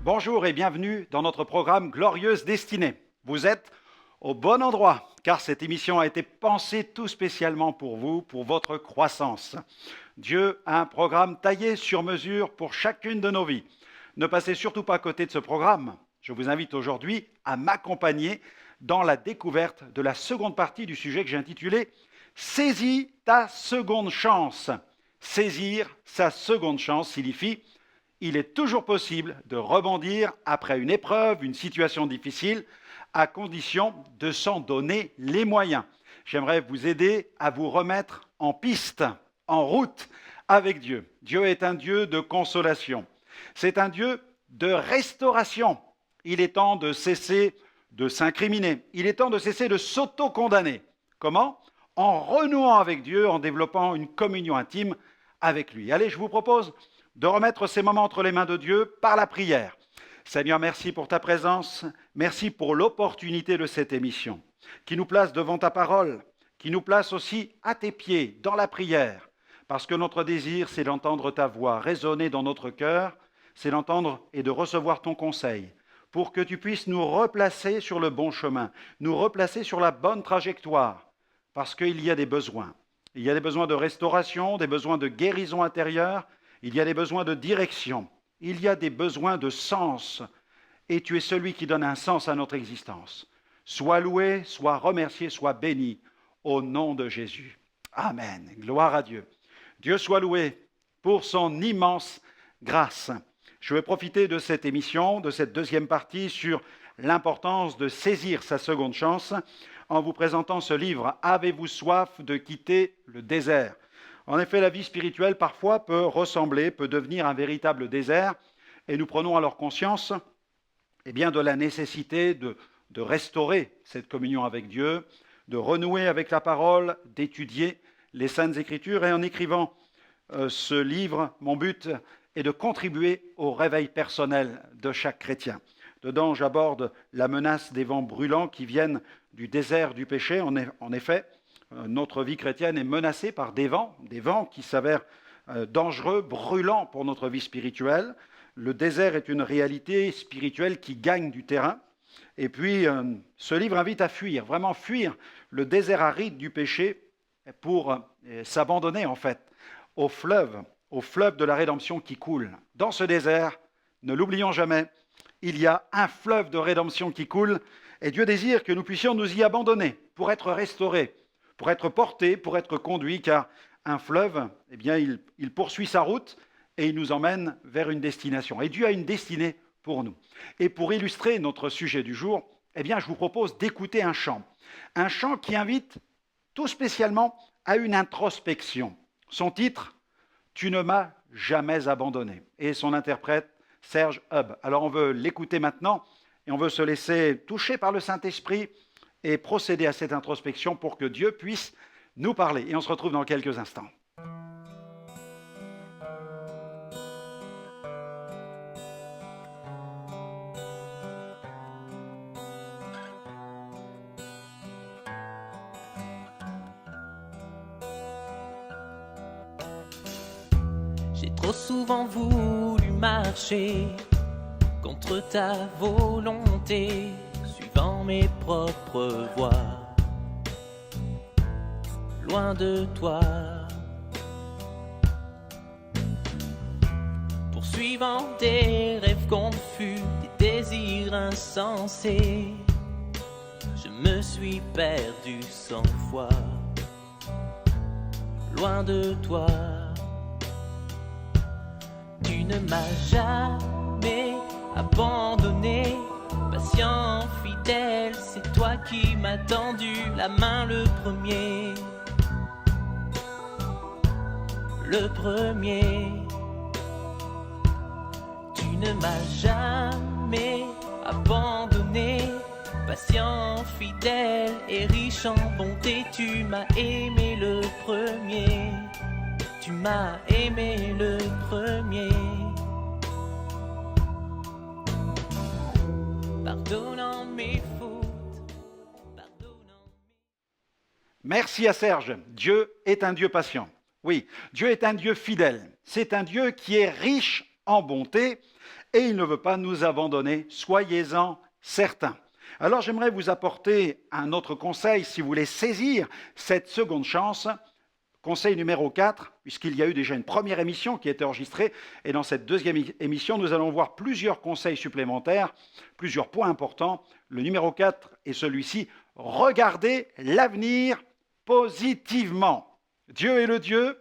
Bonjour et bienvenue dans notre programme Glorieuse Destinée. Vous êtes au bon endroit, car cette émission a été pensée tout spécialement pour vous, pour votre croissance. Dieu a un programme taillé sur mesure pour chacune de nos vies. Ne passez surtout pas à côté de ce programme. Je vous invite aujourd'hui à m'accompagner dans la découverte de la seconde partie du sujet que j'ai intitulé « Saisis ta seconde chance ». Saisir sa seconde chance signifie il est toujours possible de rebondir après une épreuve, une situation difficile, à condition de s'en donner les moyens. J'aimerais vous aider à vous remettre en piste, en route avec Dieu. Dieu est un Dieu de consolation. C'est un Dieu de restauration. Il est temps de cesser de s'incriminer. Il est temps de cesser de s'auto-condamner. Comment ? En renouant avec Dieu, en développant une communion intime avec lui. Allez, je vous propose de remettre ces moments entre les mains de Dieu par la prière. Seigneur, merci pour ta présence, merci pour l'opportunité de cette émission, qui nous place devant ta parole, qui nous place aussi à tes pieds, dans la prière, parce que notre désir, c'est d'entendre ta voix résonner dans notre cœur, c'est d'entendre et de recevoir ton conseil, pour que tu puisses nous replacer sur le bon chemin, nous replacer sur la bonne trajectoire, parce qu'il y a des besoins. Il y a des besoins de restauration, des besoins de guérison intérieure, il y a des besoins de direction, il y a des besoins de sens, et tu es celui qui donne un sens à notre existence. Sois loué, sois remercié, sois béni, au nom de Jésus. Amen. Gloire à Dieu. Dieu soit loué pour son immense grâce. Je vais profiter de cette émission, de cette deuxième partie sur l'importance de saisir sa seconde chance, en vous présentant ce livre « Avez-vous soif de quitter le désert ?» En effet, la vie spirituelle, parfois, peut devenir un véritable désert, et nous prenons alors conscience de la nécessité de restaurer cette communion avec Dieu, de renouer avec la parole, d'étudier les Saintes Écritures. Et en écrivant ce livre, mon but est de contribuer au réveil personnel de chaque chrétien. Dedans, j'aborde la menace des vents brûlants qui viennent du désert du péché. En effet, notre vie chrétienne est menacée par des vents qui s'avèrent dangereux, brûlants pour notre vie spirituelle. Le désert est une réalité spirituelle qui gagne du terrain. Et puis, ce livre invite à fuir, vraiment fuir le désert aride du péché pour s'abandonner en fait au fleuve de la rédemption qui coule. Dans ce désert, ne l'oublions jamais, il y a un fleuve de rédemption qui coule et Dieu désire que nous puissions nous y abandonner pour être restaurés, pour être porté, pour être conduit, car un fleuve, il poursuit sa route et il nous emmène vers une destination. Et Dieu a une destinée pour nous. Et pour illustrer notre sujet du jour, je vous propose d'écouter un chant qui invite tout spécialement à une introspection. Son titre, « Tu ne m'as jamais abandonné » et son interprète, Serge Hub. Alors on veut l'écouter maintenant et on veut se laisser toucher par le Saint-Esprit et procéder à cette introspection pour que Dieu puisse nous parler. Et on se retrouve dans quelques instants. J'ai trop souvent voulu marcher contre ta volonté, suivant mes propres voies, loin de toi, poursuivant des rêves confus, des désirs insensés. Je me suis perdu sans foi, loin de toi. Tu ne m'as jamais abandonné, patient, fidèle, c'est toi qui m'as tendu la main le premier. Tu ne m'as jamais abandonné, patient, fidèle et riche en bonté. Tu m'as aimé le premier. Tu m'as aimé le premier. Pardonnant mes fautes, Merci à Serge. Dieu est un Dieu patient. Oui, Dieu est un Dieu fidèle. C'est un Dieu qui est riche en bonté et il ne veut pas nous abandonner, soyez-en certains. Alors j'aimerais vous apporter un autre conseil si vous voulez saisir cette seconde chance. Conseil numéro 4, puisqu'il y a eu déjà une première émission qui a été enregistrée, et dans cette deuxième émission, nous allons voir plusieurs conseils supplémentaires, plusieurs points importants. Le numéro 4 est celui-ci, regardez l'avenir positivement. Dieu est le Dieu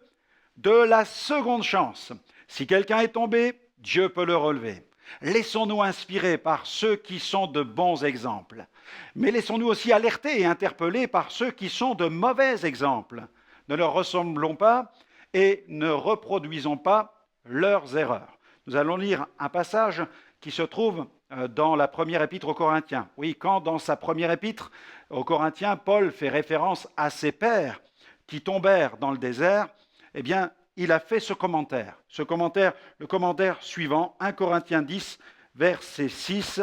de la seconde chance. Si quelqu'un est tombé, Dieu peut le relever. Laissons-nous inspirer par ceux qui sont de bons exemples, mais laissons-nous aussi alerter et interpeller par ceux qui sont de mauvais exemples. Ne leur ressemblons pas et ne reproduisons pas leurs erreurs. Nous allons lire un passage qui se trouve dans la première épître aux Corinthiens. Oui, quand dans sa première épître aux Corinthiens, Paul fait référence à ses pères qui tombèrent dans le désert, eh bien, il a fait ce commentaire. Le commentaire suivant, 1 Corinthiens 10, verset 6,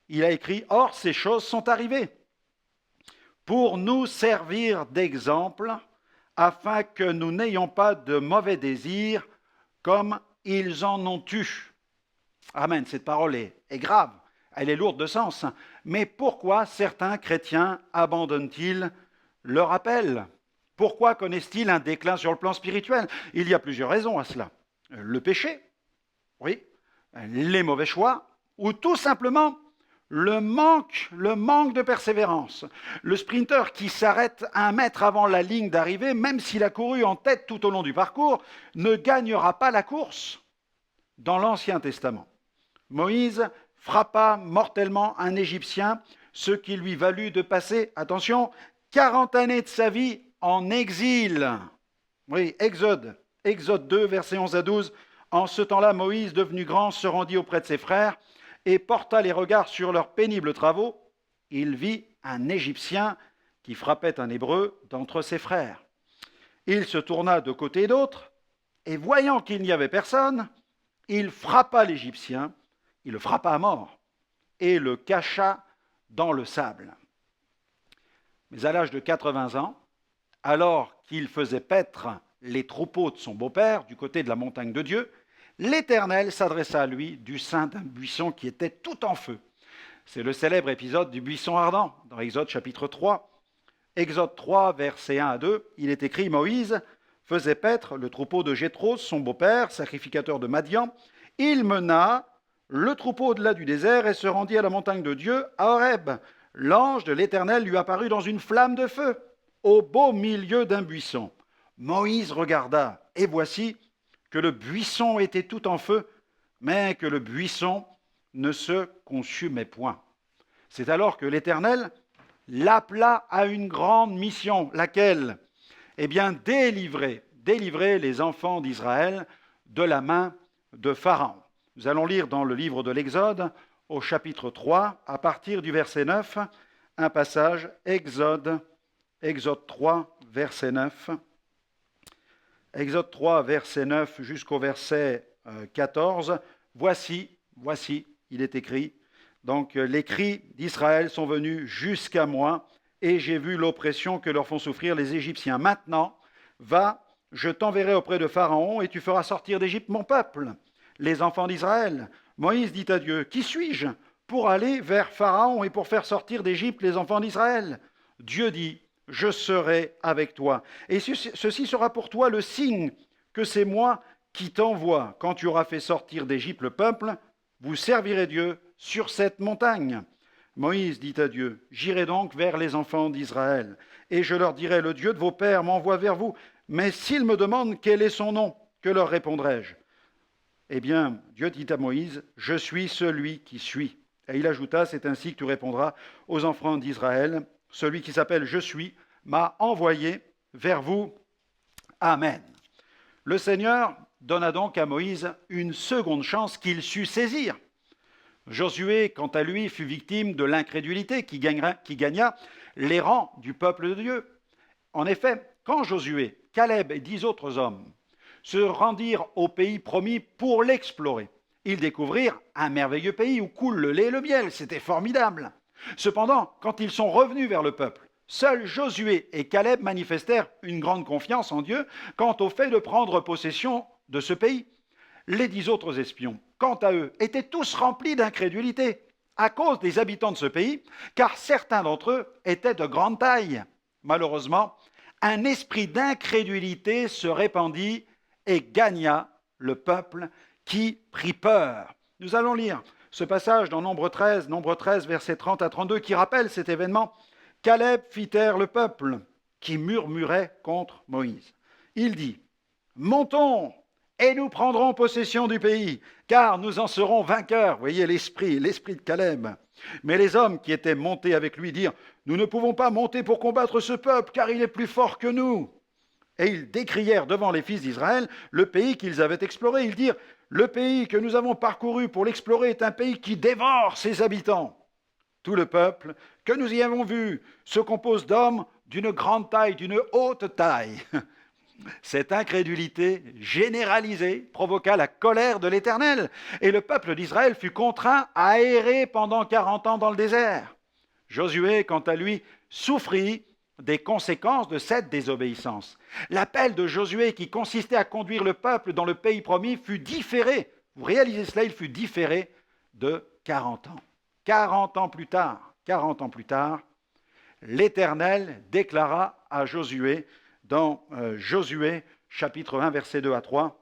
il a écrit « Or, ces choses sont arrivées pour nous servir d'exemple, afin que nous n'ayons pas de mauvais désirs comme ils en ont eu. » Amen, cette parole est grave, elle est lourde de sens. Mais pourquoi certains chrétiens abandonnent-ils leur appel ? Pourquoi connaissent-ils un déclin sur le plan spirituel ? Il y a plusieurs raisons à cela. Le péché, oui, les mauvais choix, ou tout simplement le manque de persévérance. Le sprinter qui s'arrête 1 mètre avant la ligne d'arrivée, même s'il a couru en tête tout au long du parcours, ne gagnera pas la course. Dans l'Ancien Testament, Moïse frappa mortellement un Égyptien, ce qui lui valut de passer, attention, 40 années de sa vie en exil. Oui, Exode 2, versets 11 à 12. En ce temps-là, Moïse, devenu grand, se rendit auprès de ses frères et porta les regards sur leurs pénibles travaux. Il vit un Égyptien qui frappait un Hébreu d'entre ses frères. Il se tourna de côté et d'autre, et voyant qu'il n'y avait personne, il frappa l'Égyptien, il le frappa à mort, et le cacha dans le sable. Mais à l'âge de 80 ans, alors qu'il faisait paître les troupeaux de son beau-père du côté de la montagne de Dieu, l'Éternel s'adressa à lui du sein d'un buisson qui était tout en feu. C'est le célèbre épisode du buisson ardent, dans Exode chapitre 3. Exode 3, versets 1 à 2, il est écrit « Moïse faisait paître le troupeau de Jéthro, son beau-père, sacrificateur de Madian. Il mena le troupeau au-delà du désert et se rendit à la montagne de Dieu, à Horeb. L'ange de l'Éternel lui apparut dans une flamme de feu, au beau milieu d'un buisson. Moïse regarda, et voici que le buisson était tout en feu, mais que le buisson ne se consumait point. C'est alors que l'Éternel l'appela à une grande mission, laquelle, eh bien, délivrer les enfants d'Israël de la main de Pharaon. Nous allons lire dans le livre de l'Exode, au chapitre 3, à partir du verset 9, un passage, Exode 3, verset 9. Exode 3, verset 9 jusqu'au verset 14. Voici, il est écrit, donc les cris d'Israël sont venus jusqu'à moi, et j'ai vu l'oppression que leur font souffrir les Égyptiens. Maintenant, va, je t'enverrai auprès de Pharaon, et tu feras sortir d'Égypte mon peuple, les enfants d'Israël. Moïse dit à Dieu, qui suis-je pour aller vers Pharaon et pour faire sortir d'Égypte les enfants d'Israël ? Dieu dit, je serai avec toi. Et ceci sera pour toi le signe que c'est moi qui t'envoie. Quand tu auras fait sortir d'Égypte le peuple, vous servirez Dieu sur cette montagne. Moïse dit à Dieu, j'irai donc vers les enfants d'Israël, et je leur dirai, le Dieu de vos pères m'envoie vers vous. Mais s'ils me demandent quel est son nom, que leur répondrai-je ? Eh bien, Dieu dit à Moïse, je suis celui qui suis. Et il ajouta, c'est ainsi que tu répondras aux enfants d'Israël, celui qui s'appelle Je suis m'a envoyé vers vous. Amen. Le Seigneur donna donc à Moïse une seconde chance qu'il sut saisir. Josué, quant à lui, fut victime de l'incrédulité qui gagna les rangs du peuple de Dieu. En effet, quand Josué, Caleb et 10 autres hommes se rendirent au pays promis pour l'explorer, ils découvrirent un merveilleux pays où coule le lait et le miel. C'était formidable. Cependant, quand ils sont revenus vers le peuple, seuls Josué et Caleb manifestèrent une grande confiance en Dieu quant au fait de prendre possession de ce pays. Les 10 autres espions, quant à eux, étaient tous remplis d'incrédulité à cause des habitants de ce pays, car certains d'entre eux étaient de grande taille. Malheureusement, un esprit d'incrédulité se répandit et gagna le peuple qui prit peur. Nous allons lire ce passage dans Nombre 13, versets 30 à 32, qui rappelle cet événement. Caleb fit taire le peuple qui murmurait contre Moïse. Il dit, « Montons et nous prendrons possession du pays, car nous en serons vainqueurs. » Vous voyez l'esprit de Caleb. Mais les hommes qui étaient montés avec lui dirent, « Nous ne pouvons pas monter pour combattre ce peuple, car il est plus fort que nous. » Et ils décrièrent devant les fils d'Israël le pays qu'ils avaient exploré. Ils dirent, « Le pays que nous avons parcouru pour l'explorer est un pays qui dévore ses habitants. » Tout le peuple que nous y avons vu se compose d'hommes d'une grande taille, d'une haute taille. Cette incrédulité généralisée provoqua la colère de l'Éternel, et le peuple d'Israël fut contraint à errer pendant 40 ans dans le désert. Josué, quant à lui, souffrit des conséquences de cette désobéissance. L'appel de Josué, qui consistait à conduire le peuple dans le pays promis, fut différé. Vous réalisez cela, il fut différé de 40 ans. 40 ans plus tard, l'Éternel déclara à Josué, dans Josué chapitre 1, versets 2 à 3,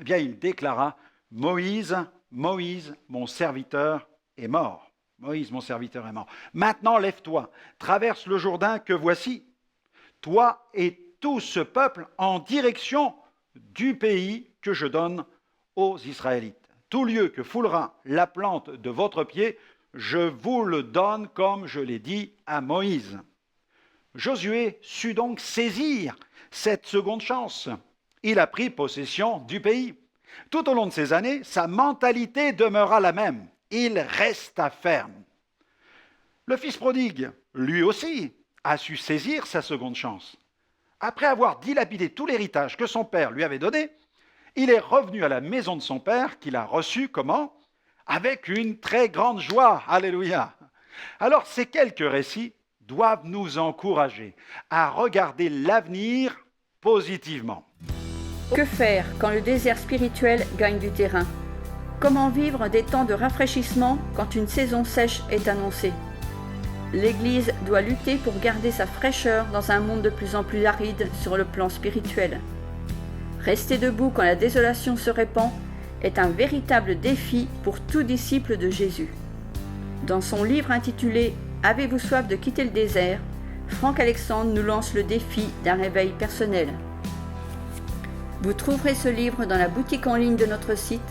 eh bien, il déclara, « Moïse, mon serviteur est mort. » Moïse, mon serviteur est mort. Maintenant, lève-toi, traverse le Jourdain que voici, toi et tout ce peuple en direction du pays que je donne aux Israélites. Tout lieu que foulera la plante de votre pied, je vous le donne comme je l'ai dit à Moïse. Josué sut donc saisir cette seconde chance. Il a pris possession du pays. Tout au long de ces années, sa mentalité demeura la même. Il resta ferme. Le fils prodigue, lui aussi, a su saisir sa seconde chance. Après avoir dilapidé tout l'héritage que son père lui avait donné, il est revenu à la maison de son père, qu'il a reçue comment ? Avec une très grande joie. Alléluia. Alors, ces quelques récits doivent nous encourager à regarder l'avenir positivement. Que faire quand le désert spirituel gagne du terrain ? Comment vivre des temps de rafraîchissement quand une saison sèche est annoncée ? L'Église doit lutter pour garder sa fraîcheur dans un monde de plus en plus aride sur le plan spirituel. Rester debout quand la désolation se répand est un véritable défi pour tout disciple de Jésus. Dans son livre intitulé « Avez-vous soif de quitter le désert ?», Franck Alexandre nous lance le défi d'un réveil personnel. Vous trouverez ce livre dans la boutique en ligne de notre site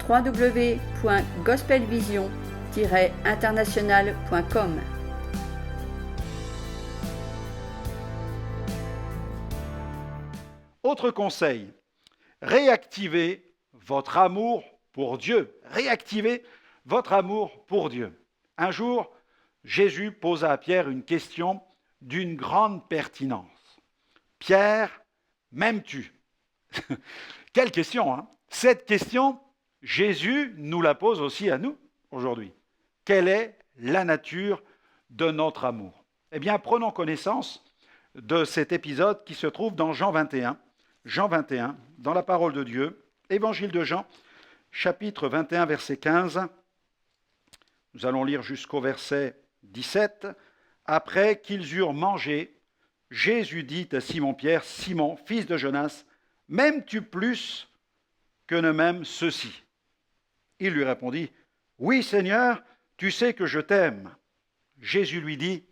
www.gospelvision-international.com. Autre conseil, réactivez votre amour pour Dieu. Réactivez votre amour pour Dieu. Un jour, Jésus posa à Pierre une question d'une grande pertinence. « Pierre, m'aimes-tu » Quelle question, hein ? Cette question, Jésus nous la pose aussi à nous aujourd'hui. Quelle est la nature de notre amour ? Eh bien, prenons connaissance de cet épisode qui se trouve dans Jean 21. Jean 21, dans la parole de Dieu, Évangile de Jean, chapitre 21, verset 15. Nous allons lire jusqu'au verset 17. Après qu'ils eurent mangé, Jésus dit à Simon-Pierre, « Simon, fils de Jonas, m'aimes-tu plus que ne m'aiment ceux-ci » Il lui répondit, « Oui, Seigneur, tu sais que je t'aime. » Jésus lui dit,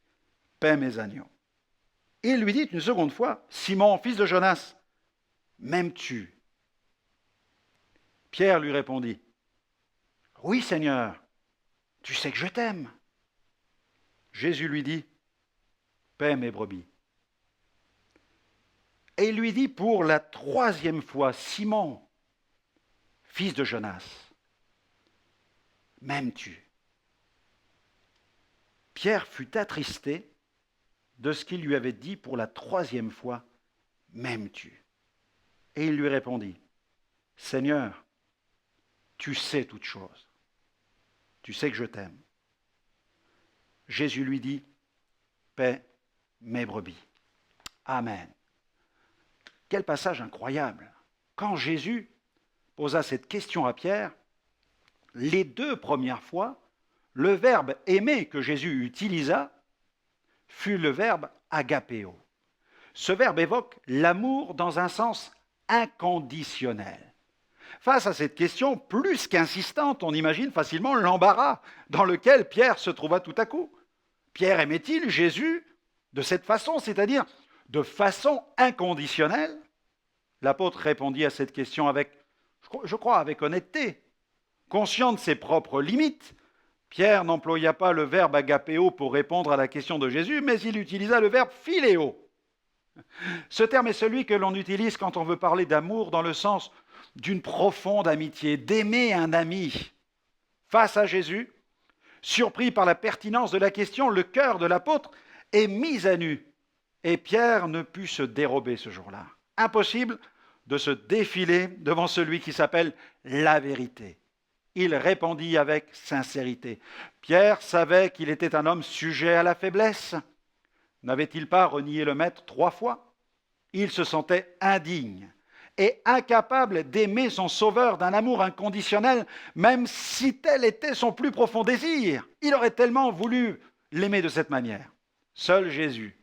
« Paie mes agneaux. » Il lui dit une seconde fois, « Simon, fils de Jonas, m'aimes-tu » Pierre lui répondit, « Oui, Seigneur, tu sais que je t'aime. » Jésus lui dit, « Paie mes brebis. » Et il lui dit pour la troisième fois, « Simon, fils de Jonas, m'aimes-tu » Pierre fut attristé de ce qu'il lui avait dit pour la troisième fois, « M'aimes-tu » Et il lui répondit, « Seigneur, tu sais toutes choses. Tu sais que je t'aime. » Jésus lui dit, « Paie mes brebis. » Amen. Quel passage incroyable. Quand Jésus posa cette question à Pierre, les 2 premières fois, le verbe aimer que Jésus utilisa fut le verbe agapéo. Ce verbe évoque l'amour dans un sens inconditionnel. Face à cette question plus qu'insistante, on imagine facilement l'embarras dans lequel Pierre se trouva tout à coup. Pierre aimait-il Jésus de cette façon, c'est-à-dire de façon inconditionnelle? L'apôtre répondit à cette question avec, je crois, avec honnêteté. Conscient de ses propres limites, Pierre n'employa pas le verbe agapéo pour répondre à la question de Jésus, mais il utilisa le verbe philéo. Ce terme est celui que l'on utilise quand on veut parler d'amour dans le sens d'une profonde amitié, d'aimer un ami. Face à Jésus, surpris par la pertinence de la question, le cœur de l'apôtre est mis à nu. Et Pierre ne put se dérober ce jour-là. Impossible de se défiler devant celui qui s'appelle la vérité. Il répondit avec sincérité. Pierre savait qu'il était un homme sujet à la faiblesse. N'avait-il pas renié le Maître 3 fois? Il se sentait indigne et incapable d'aimer son Sauveur d'un amour inconditionnel, même si tel était son plus profond désir. Il aurait tellement voulu l'aimer de cette manière. Seul Jésus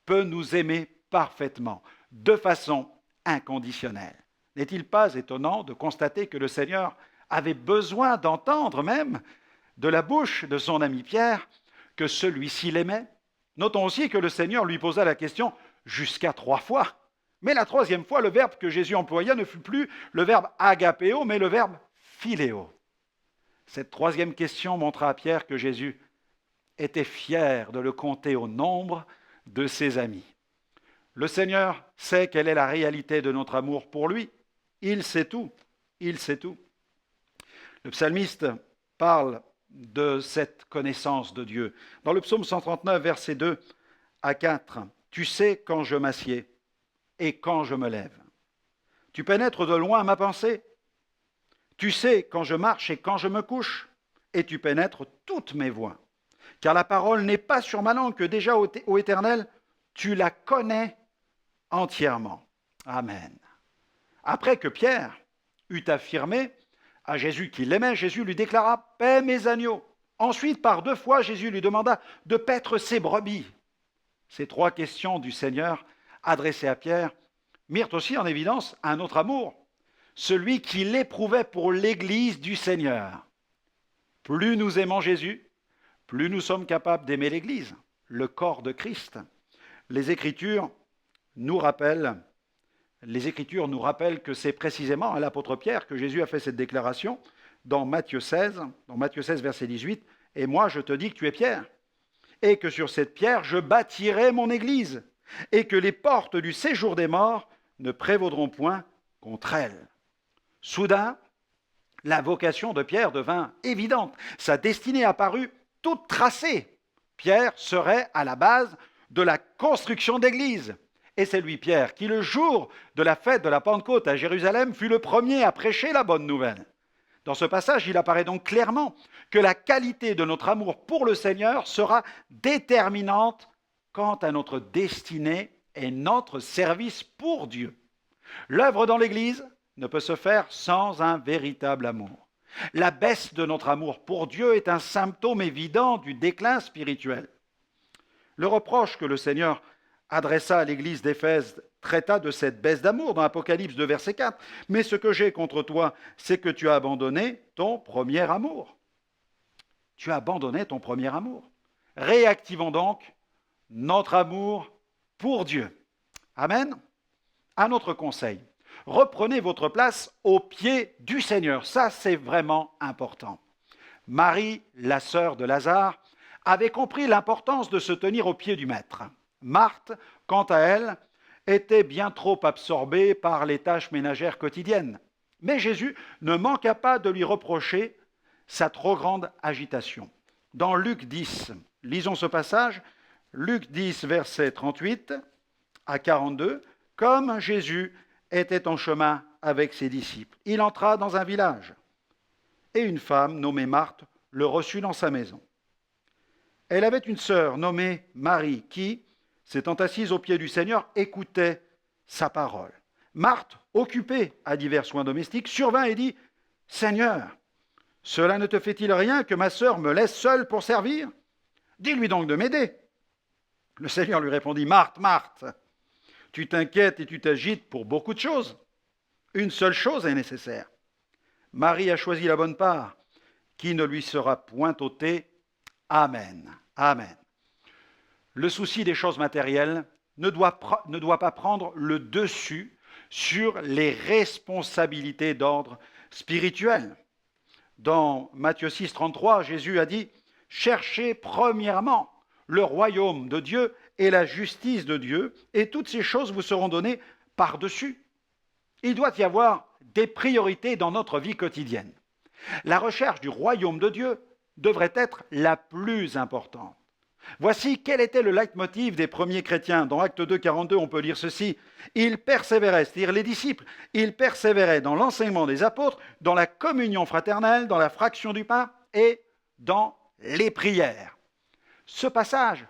peut nous aimer parfaitement, de façon inconditionnelle. N'est-il pas étonnant de constater que le Seigneur avait besoin d'entendre même de la bouche de son ami Pierre que celui-ci l'aimait? Notons aussi que le Seigneur lui posa la question jusqu'à 3 fois. Mais la 3e fois, le verbe que Jésus employa ne fut plus le verbe agapéo, mais le verbe philéo. Cette 3e question montra à Pierre que Jésus était fier de le compter au nombre de ses amis. Le Seigneur sait quelle est la réalité de notre amour pour lui. Il sait tout. Il sait tout. Le psalmiste parle de cette connaissance de Dieu. Dans le psaume 139, versets 2 à 4, « Tu sais quand je m'assieds et quand je me lève. Tu pénètres de loin ma pensée. Tu sais quand je marche et quand je me couche, et tu pénètres toutes mes voies. Car la parole n'est pas sur ma langue, que déjà, ô Éternel, tu la connais entièrement. » Amen. Après que Pierre eut affirmé à Jésus qu'il l'aimait, Jésus lui déclara « Paix mes agneaux ». Ensuite, par 2 fois, Jésus lui demanda de paître ses brebis. Ces 3 questions du Seigneur adressées à Pierre mirent aussi en évidence un autre amour, celui qu'il éprouvait pour l'Église du Seigneur. Plus nous aimons Jésus, plus nous sommes capables d'aimer l'Église, le corps de Christ. Les Écritures nous rappellent que c'est précisément à l'apôtre Pierre que Jésus a fait cette déclaration dans Matthieu 16, verset 18, « Et moi je te dis que tu es Pierre, et que sur cette pierre je bâtirai mon Église, et que les portes du séjour des morts ne prévaudront point contre elle. » Soudain, la vocation de Pierre devint évidente, sa destinée apparut toute tracée. Pierre serait à la base de la construction d'Église. Et c'est lui, Pierre, qui, le jour de la fête de la Pentecôte à Jérusalem, fut le premier à prêcher la bonne nouvelle. Dans ce passage, il apparaît donc clairement que la qualité de notre amour pour le Seigneur sera déterminante quant à notre destinée et notre service pour Dieu. L'œuvre dans l'Église ne peut se faire sans un véritable amour. La baisse de notre amour pour Dieu est un symptôme évident du déclin spirituel. Le reproche que le Seigneur adressa à l'église d'Éphèse traita de cette baisse d'amour dans Apocalypse 2, verset 4. « Mais ce que j'ai contre toi, c'est que tu as abandonné ton premier amour. » Tu as abandonné ton premier amour. Réactivons donc notre amour pour Dieu. Amen. Un autre conseil. Reprenez votre place au pied du Seigneur. Ça, c'est vraiment important. Marie, la sœur de Lazare, avait compris l'importance de se tenir au pied du Maître. Marthe, quant à elle, était bien trop absorbée par les tâches ménagères quotidiennes. Mais Jésus ne manqua pas de lui reprocher sa trop grande agitation. Dans Luc 10, lisons ce passage, Luc 10, versets 38 à 42, « Comme Jésus était en chemin avec ses disciples, il entra dans un village, et une femme nommée Marthe le reçut dans sa maison. Elle avait une sœur nommée Marie qui, s'étant assise au pied du Seigneur, écoutait sa parole. Marthe, occupée à divers soins domestiques, survint et dit « Seigneur, Cela ne te fait-il rien que ma sœur me laisse seule pour servir? Dis-lui donc de m'aider. Le Seigneur lui répondit, Marthe, Marthe, tu t'inquiètes et tu t'agites pour beaucoup de choses. Une seule chose est nécessaire. Marie a choisi la bonne part, qui ne lui sera point ôtée. Amen. Amen. Le souci des choses matérielles ne doit pas prendre le dessus sur les responsabilités d'ordre spirituel. Dans Matthieu 6, 33, Jésus a dit « Cherchez premièrement le royaume de Dieu et la justice de Dieu, et toutes ces choses vous seront données par-dessus. » Il doit y avoir des priorités dans notre vie quotidienne. La recherche du royaume de Dieu devrait être la plus importante. Voici quel était le leitmotiv des premiers chrétiens. Dans Actes 2, 42, on peut lire ceci. Ils persévéraient, c'est-à-dire les disciples, ils persévéraient dans l'enseignement des apôtres, dans la communion fraternelle, dans la fraction du pain et dans les prières. Ce passage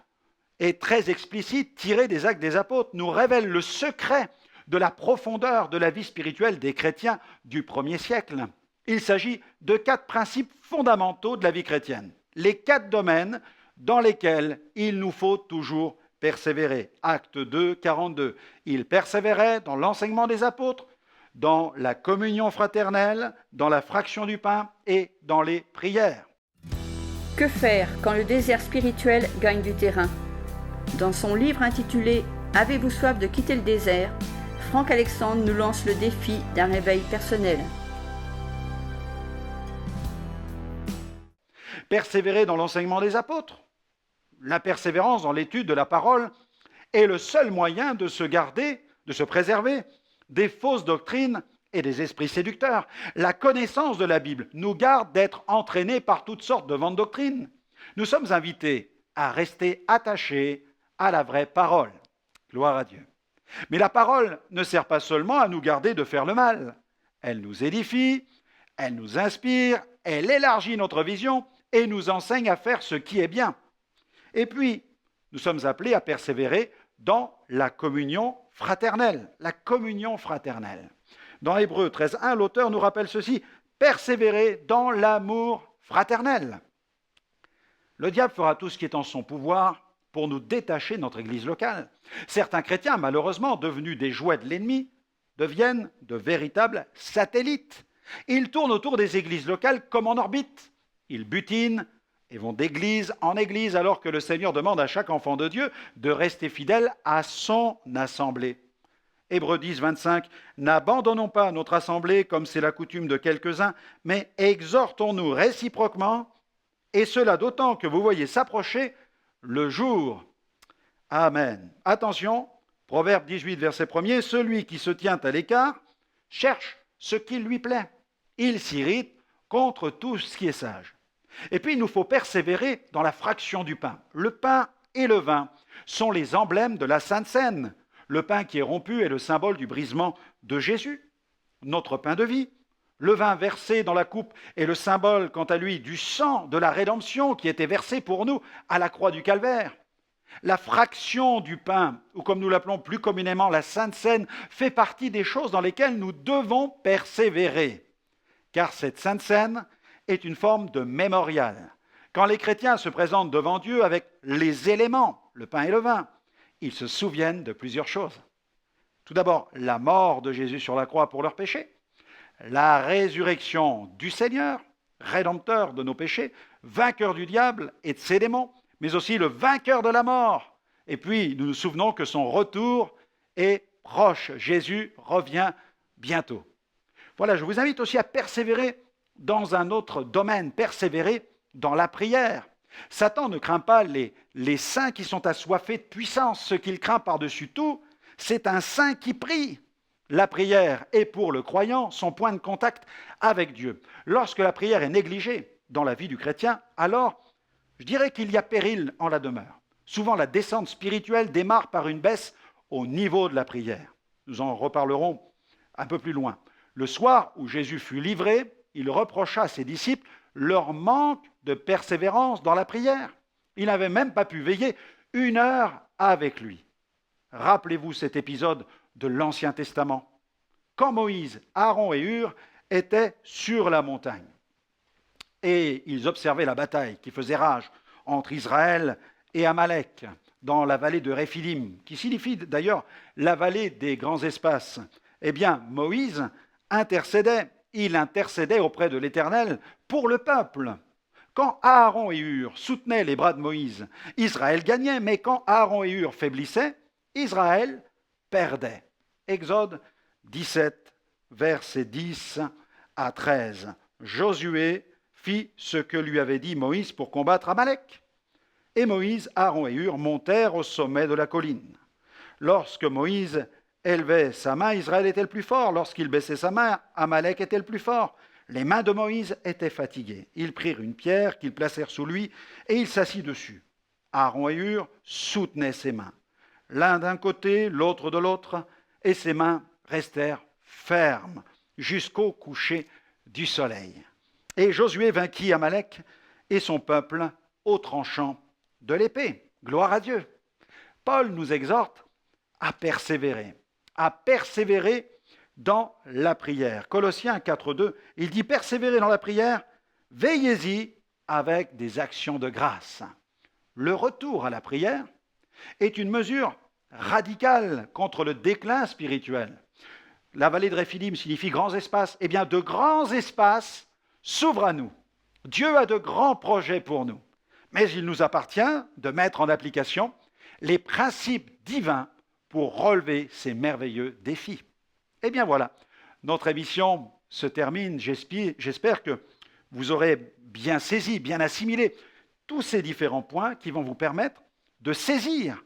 est très explicite, tiré des Actes des apôtres, nous révèle le secret de la profondeur de la vie spirituelle des chrétiens du premier siècle. Il s'agit de 4 principes fondamentaux de la vie chrétienne. Les 4 domaines dans lesquels il nous faut toujours persévérer. Acte 2, 42. Ils persévéraient dans l'enseignement des apôtres, dans la communion fraternelle, dans la fraction du pain et dans les prières. Que faire quand le désert spirituel gagne du terrain? Dans son livre intitulé « Avez-vous soif de quitter le désert ?», Franck Alexandre nous lance le défi d'un réveil personnel. Persévérer dans l'enseignement des apôtres. La persévérance dans l'étude de la parole est le seul moyen de se garder, de se préserver des fausses doctrines et des esprits séducteurs. La connaissance de la Bible nous garde d'être entraînés par toutes sortes de vaines doctrines. Nous sommes invités à rester attachés à la vraie parole. Gloire à Dieu. Mais la parole ne sert pas seulement à nous garder de faire le mal. Elle nous édifie, elle nous inspire, elle élargit notre vision et nous enseigne à faire ce qui est bien. Et puis, nous sommes appelés à persévérer dans la communion fraternelle. La communion fraternelle. Dans Hébreux 13.1, l'auteur nous rappelle ceci, « Persévérer dans l'amour fraternel ». Le diable fera tout ce qui est en son pouvoir pour nous détacher de notre église locale. Certains chrétiens, malheureusement, devenus des jouets de l'ennemi, deviennent de véritables satellites. Ils tournent autour des églises locales comme en orbite. Ils butinent et vont d'église en église alors que le Seigneur demande à chaque enfant de Dieu de rester fidèle à son assemblée. Hébreux 10, 25, « N'abandonnons pas notre assemblée comme c'est la coutume de quelques-uns, mais exhortons-nous réciproquement, et cela d'autant que vous voyez s'approcher le jour. » Amen. Attention, Proverbe 18, verset 1er, « Celui qui se tient à l'écart cherche ce qui lui plaît. Il s'irrite contre tout ce qui est sage. » Et puis, il nous faut persévérer dans la fraction du pain. Le pain et le vin sont les emblèmes de la Sainte Seine. Le pain qui est rompu est le symbole du brisement de Jésus, notre pain de vie. Le vin versé dans la coupe est le symbole, quant à lui, du sang de la rédemption qui était versé pour nous à la croix du Calvaire. La fraction du pain, ou comme nous l'appelons plus communément la Sainte Seine, fait partie des choses dans lesquelles nous devons persévérer. Car cette Sainte Seine est une forme de mémorial. Quand les chrétiens se présentent devant Dieu avec les éléments, le pain et le vin, ils se souviennent de plusieurs choses. Tout d'abord, la mort de Jésus sur la croix pour leurs péchés, la résurrection du Seigneur, rédempteur de nos péchés, vainqueur du diable et de ses démons, mais aussi le vainqueur de la mort. Et puis, nous nous souvenons que son retour est proche. Jésus revient bientôt. Voilà, je vous invite aussi à persévérer dans un autre domaine, persévérer dans la prière. Satan ne craint pas les saints qui sont assoiffés de puissance. Ce qu'il craint par-dessus tout, c'est un saint qui prie. La prière est pour le croyant son point de contact avec Dieu. Lorsque la prière est négligée dans la vie du chrétien, alors je dirais qu'il y a péril en la demeure. Souvent, la descente spirituelle démarre par une baisse au niveau de la prière. Nous en reparlerons un peu plus loin. Le soir où Jésus fut livré, il reprocha à ses disciples leur manque de persévérance dans la prière. Il n'avait même pas pu veiller 1 heure avec lui. Rappelez-vous cet épisode de l'Ancien Testament. Quand Moïse, Aaron et Hur étaient sur la montagne. et ils observaient la bataille qui faisait rage entre Israël et Amalek dans la vallée de Réphidim, qui signifie d'ailleurs la vallée des grands espaces. Eh bien, Moïse intercédait, il intercédait auprès de l'Éternel pour le peuple. Quand Aaron et Hur soutenaient les bras de Moïse, Israël gagnait, mais quand Aaron et Hur faiblissaient, Israël perdait. Exode 17, versets 10 à 13. Josué fit ce que lui avait dit Moïse pour combattre Amalek. Et Moïse, Aaron et Hur montèrent au sommet de la colline. Lorsque Moïse élevait sa main, Israël était le plus fort. Lorsqu'il baissait sa main, Amalek était le plus fort. Les mains de Moïse étaient fatiguées. Ils prirent une pierre qu'ils placèrent sous lui et il s'assit dessus. Aaron et Hur soutenaient ses mains, l'un d'un côté, l'autre de l'autre, et ses mains restèrent fermes jusqu'au coucher du soleil. Et Josué vainquit Amalek et son peuple au tranchant de l'épée. Gloire à Dieu. Paul nous exhorte à persévérer dans la prière. Colossiens 4.2, il dit « Persévérez dans la prière, veillez-y avec des actions de grâce ». Le retour à la prière est une mesure radicale contre le déclin spirituel. La vallée de Réphidim signifie grands espaces. Eh bien, de grands espaces s'ouvrent à nous. Dieu a de grands projets pour nous. Mais il nous appartient de mettre en application les principes divins pour relever ces merveilleux défis. Eh bien voilà, notre émission se termine. J'espère que vous aurez bien saisi, bien assimilé tous ces différents points qui vont vous permettre de saisir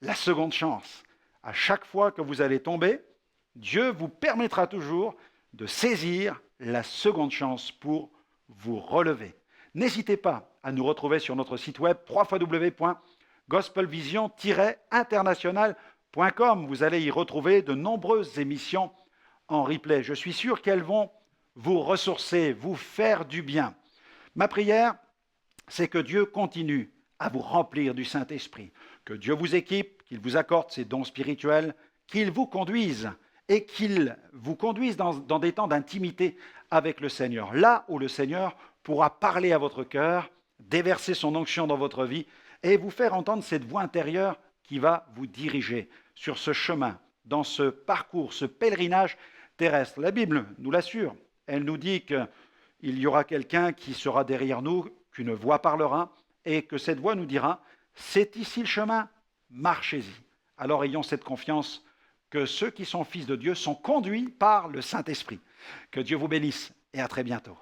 la seconde chance. À chaque fois que vous allez tomber, Dieu vous permettra toujours de saisir la seconde chance pour vous relever. N'hésitez pas à nous retrouver sur notre site web www.gospelvision-international.com. Vous allez y retrouver de nombreuses émissions en replay. Je suis sûr qu'elles vont vous ressourcer, vous faire du bien. Ma prière, c'est que Dieu continue à vous remplir du Saint-Esprit, que Dieu vous équipe, qu'il vous accorde ses dons spirituels, qu'il vous conduise et qu'il vous conduise dans des temps d'intimité avec le Seigneur, là où le Seigneur pourra parler à votre cœur, déverser son onction dans votre vie et vous faire entendre cette voix intérieure qui va vous diriger sur ce chemin, dans ce parcours, ce pèlerinage terrestre. La Bible nous l'assure, elle nous dit qu'il y aura quelqu'un qui sera derrière nous, qu'une voix parlera et que cette voix nous dira « c'est ici le chemin, marchez-y ». Alors ayons cette confiance que ceux qui sont fils de Dieu sont conduits par le Saint-Esprit. Que Dieu vous bénisse et à très bientôt.